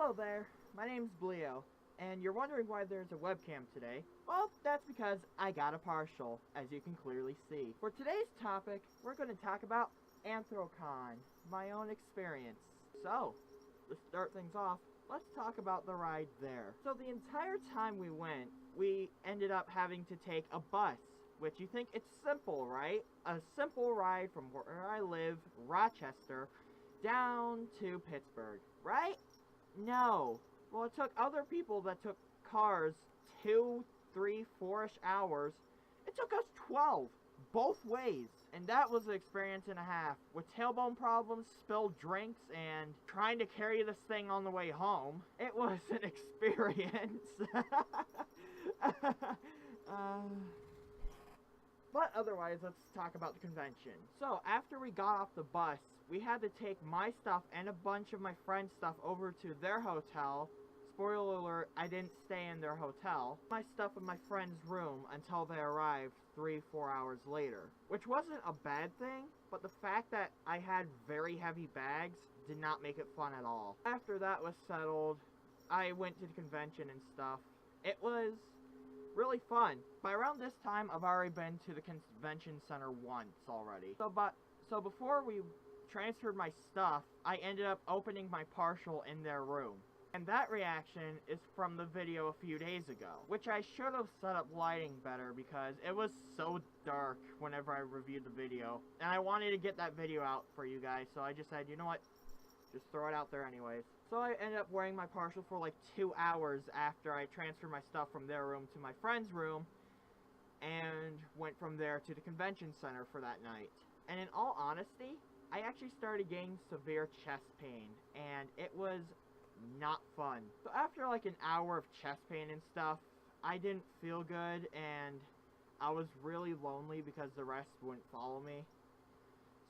Hello there, my name's Bleo, and you're wondering why there's a webcam today. Well, that's because I got a partial, as you can clearly see. For today's topic, we're going to talk about Anthrocon, my own experience. So, to start things off, let's talk about the ride there. So the entire time we went, we ended up having to take a bus, which you think it's simple, right? A simple ride from where I live, Rochester, down to Pittsburgh, right? No. Well, it took other people that took cars 2, 3, 4-ish hours. It took us 12, both ways. And that was an experience and a half. With tailbone problems, spilled drinks, and trying to carry this thing on the way home. It was an experience. But otherwise, let's talk about the convention. So, after we got off the bus, we had to take my stuff and a bunch of my friends' stuff over to their hotel. Spoiler alert, I didn't stay in their hotel. My stuff in my friend's room until they arrived 3-4 hours later. Which wasn't a bad thing, but the fact that I had very heavy bags did not make it fun at all. After that was settled, I went to the convention and stuff. It was really fun. By around this time, I've already been to the convention center once already. So before we transferred my stuff, I ended up opening my partial in their room. And that reaction is from the video a few days ago, which I should have set up lighting better because it was so dark whenever I reviewed the video. And I wanted to get that video out for you guys, so I just said, you know what, just throw it out there anyways. So I ended up wearing my partial for like 2 hours after I transferred my stuff from their room to my friend's room, and went from there to the convention center for that night. And in all honesty, I actually started getting severe chest pain, and it was not fun. So after like an hour of chest pain and stuff, I didn't feel good, and I was really lonely because the rest wouldn't follow me.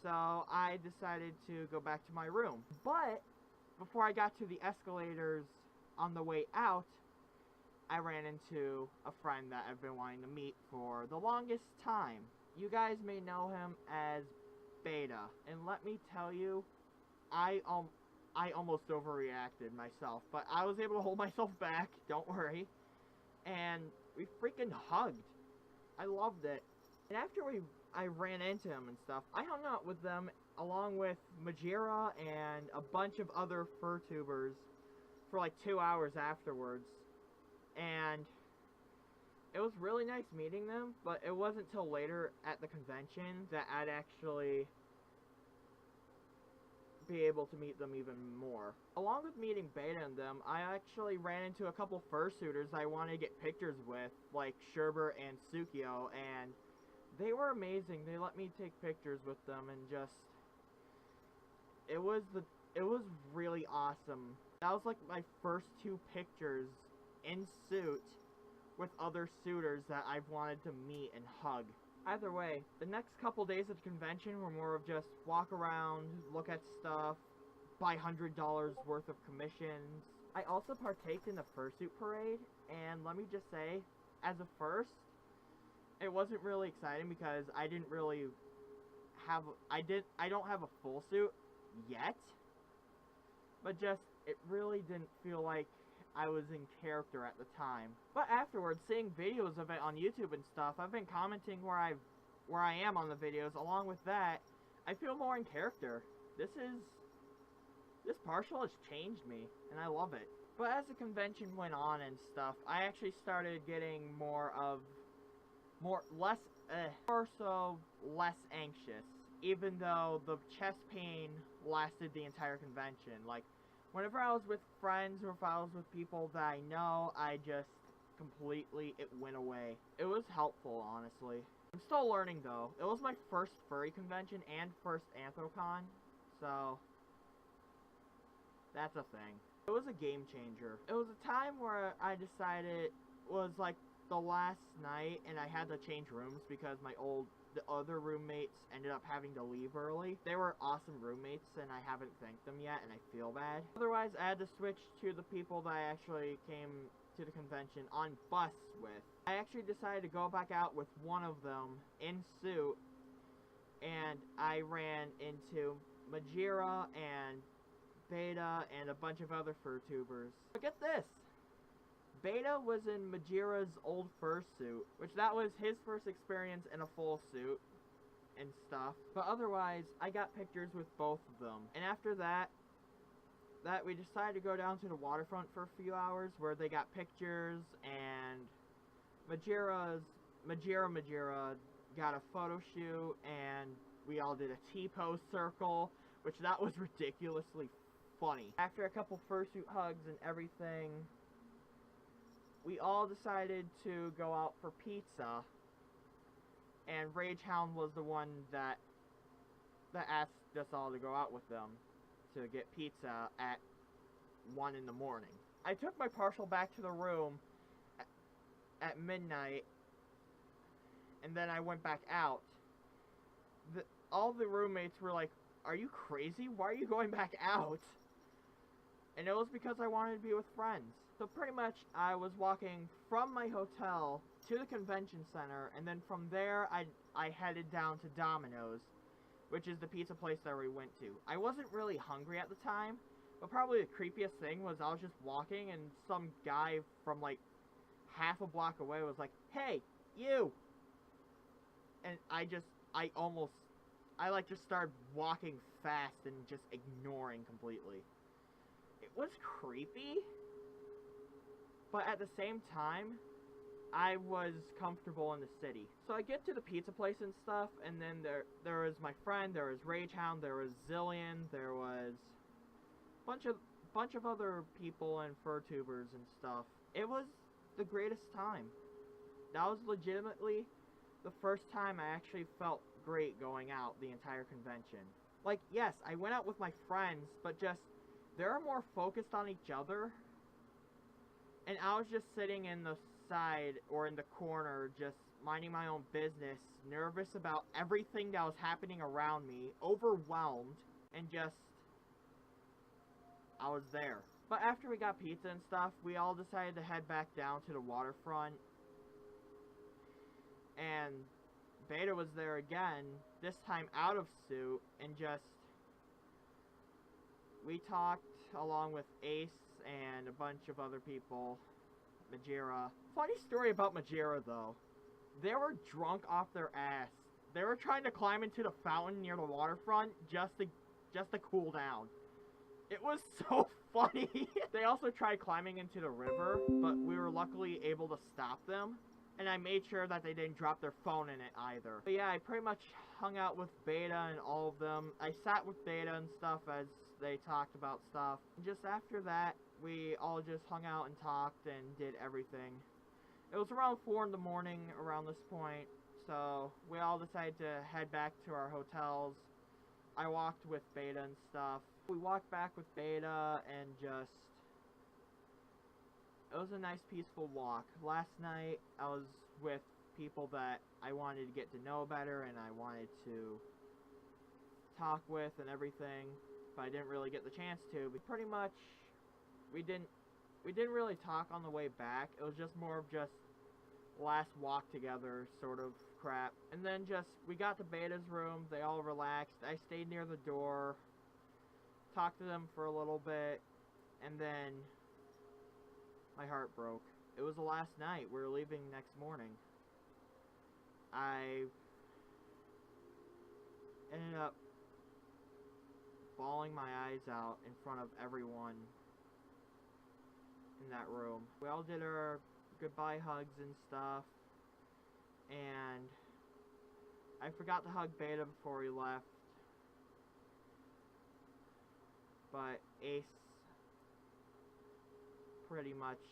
So I decided to go back to my room. But before I got to the escalators on the way out, I ran into a friend that I've been wanting to meet for the longest time. You guys may know him as Beta, and let me tell you, I almost overreacted myself, but I was able to hold myself back, don't worry, and we freaking hugged. I loved it. And after I ran into him and stuff, I hung out with them along with Majira and a bunch of other fur tubers for like 2 hours afterwards, and it was really nice meeting them, but it wasn't till later at the convention that I'd actually be able to meet them even more. Along with meeting Beta and them, I actually ran into a couple fursuiters I wanted to get pictures with, like Sherbert and Tsukio, and they were amazing. They let me take pictures with them, and just it was really awesome. That was like my first 2 pictures in suit with other suitors that I've wanted to meet and hug. Either way, the next couple days at the convention were more of just walk around, look at stuff, buy $100 worth of commissions. I also partaked in the fursuit parade, and let me just say, as a first, it wasn't really exciting because I didn't really have, I don't have a full suit yet, but just, it really didn't feel like I was in character at the time. But afterwards, seeing videos of it on YouTube and stuff, I've been commenting where I am on the videos. Along with that, I feel more in character. This partial has changed me, and I love it. But as the convention went on and stuff, I actually started getting less anxious, even though the chest pain lasted the entire convention. Like, whenever I was with friends or if I was with people that I know, I just completely, it went away. It was helpful, honestly. I'm still learning though. It was my first furry convention and first Anthrocon, so that's a thing. It was a game changer. It was a time where I decided it was like the last night and I had to change rooms because the other roommates ended up having to leave early. They were awesome roommates and I haven't thanked them yet and I feel bad. Otherwise, I had to switch to the people that I actually came to the convention on bus with. I actually decided to go back out with one of them in suit, and I ran into Majira and Beta, and a bunch of other furtubers. But get this! Beta was in Majira's old fursuit, which that was his first experience in a full suit and stuff. But otherwise, I got pictures with both of them. And after that we decided to go down to the waterfront for a few hours where they got pictures, and Majira got a photo shoot, and we all did a T-pose circle, which that was ridiculously funny. After a couple fursuit hugs and everything, we all decided to go out for pizza, and Ragehound was the one that asked us all to go out with them to get pizza at 1 in the morning. I took my parcel back to the room at midnight, and then I went back out. All the roommates were like, "Are you crazy? Why are you going back out?" And it was because I wanted to be with friends. So pretty much I was walking from my hotel to the convention center, and then from there I headed down to Domino's, which is the pizza place that we went to. I wasn't really hungry at the time, but probably the creepiest thing was I was just walking, and some guy from like half a block away was like, "Hey, you!" And I just started walking fast and just ignoring completely. It was creepy, but at the same time, I was comfortable in the city. So I get to the pizza place and stuff, and then there was my friend, there was Ragehound, there was Zillion, there was a bunch of other people and furtubers and stuff. It was the greatest time. That was legitimately the first time I actually felt great going out the entire convention. Like, yes, I went out with my friends, but just, they're more focused on each other, and I was just sitting in the side or in the corner, just minding my own business, nervous about everything that was happening around me, overwhelmed, and just, I was there. But after we got pizza and stuff, we all decided to head back down to the waterfront, and Beta was there again, this time out of suit, and just, we talked along with Ace and a bunch of other people, Majira. Funny story about Majira though, they were drunk off their ass. They were trying to climb into the fountain near the waterfront just to cool down. It was so funny. They also tried climbing into the river, but we were luckily able to stop them. And I made sure that they didn't drop their phone in it either. But yeah, I pretty much hung out with Beta and all of them. I sat with Beta and stuff as they talked about stuff. And just after that, we all just hung out and talked and did everything. It was around 4 in the morning around this point, so we all decided to head back to our hotels. I walked with Beta and stuff. We walked back with Beta and just, it was a nice peaceful walk. Last night I was with people that I wanted to get to know better and I wanted to talk with and everything, but I didn't really get the chance to. But pretty much we didn't really talk on the way back. It was just more of just last walk together sort of crap. And then just, we got to Beta's room, they all relaxed. I stayed near the door, talked to them for a little bit, and then my heart broke. It was the last night. We were leaving next morning. I ended up bawling my eyes out in front of everyone in that room. We all did our goodbye hugs and stuff, and I forgot to hug Beta before we left, but Ace pretty much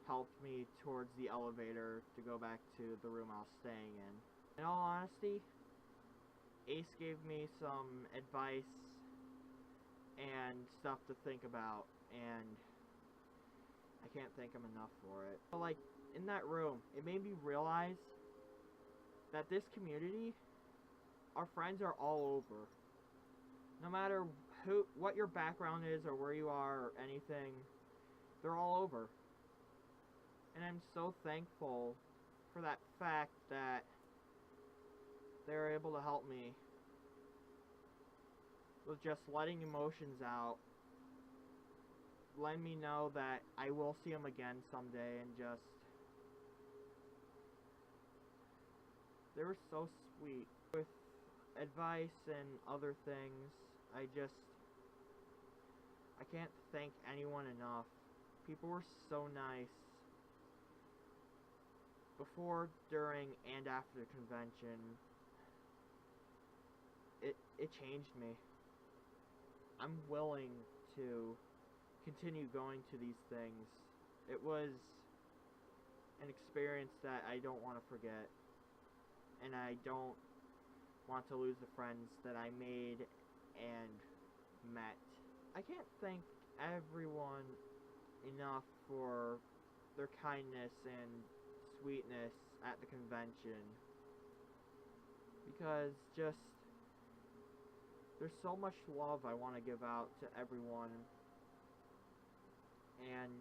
helped me towards the elevator to go back to the room I was staying in. In all honesty, Ace gave me some advice and stuff to think about, and I can't thank him enough for it. But like, in that room, it made me realize that this community, our friends are all over. No matter what your background is or where you are or anything, they're all over. And I'm so thankful for that fact that they were able to help me with just letting emotions out letting me know that I will see them again someday, and just, they were so sweet with advice and other things. I can't thank anyone enough. People were so nice before, during, and after the convention. It changed me. I'm willing to continue going to these things. It was an experience that I don't want to forget, and I don't want to lose the friends that I made and met. I can't thank everyone enough for their kindness and sweetness at the convention, because just, there's so much love I want to give out to everyone, and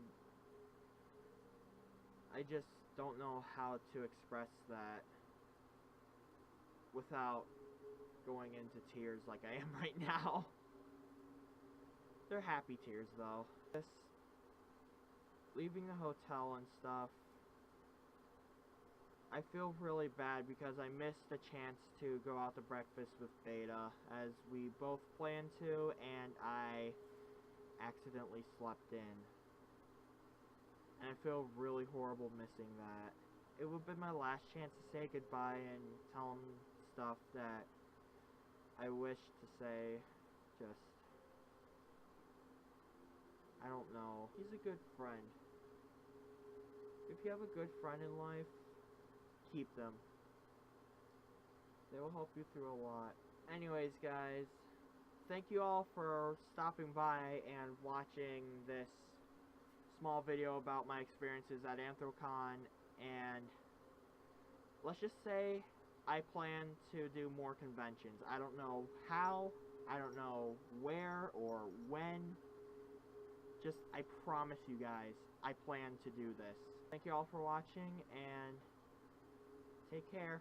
I just don't know how to express that without going into tears like I am right now. They're happy tears, though. Just leaving the hotel and stuff, I feel really bad because I missed the chance to go out to breakfast with Beta, as we both planned to, and I accidentally slept in. And I feel really horrible missing that. It would have been my last chance to say goodbye and tell him stuff that I wish to say. Just, I don't know. He's a good friend. If you have a good friend in life, keep them. They will help you through a lot. Anyways, guys, thank you all for stopping by and watching this small video about my experiences at Anthrocon, and let's just say I plan to do more conventions. I don't know how, I don't know where or when. Just, I promise you guys, I plan to do this. Thank you all for watching, and take care.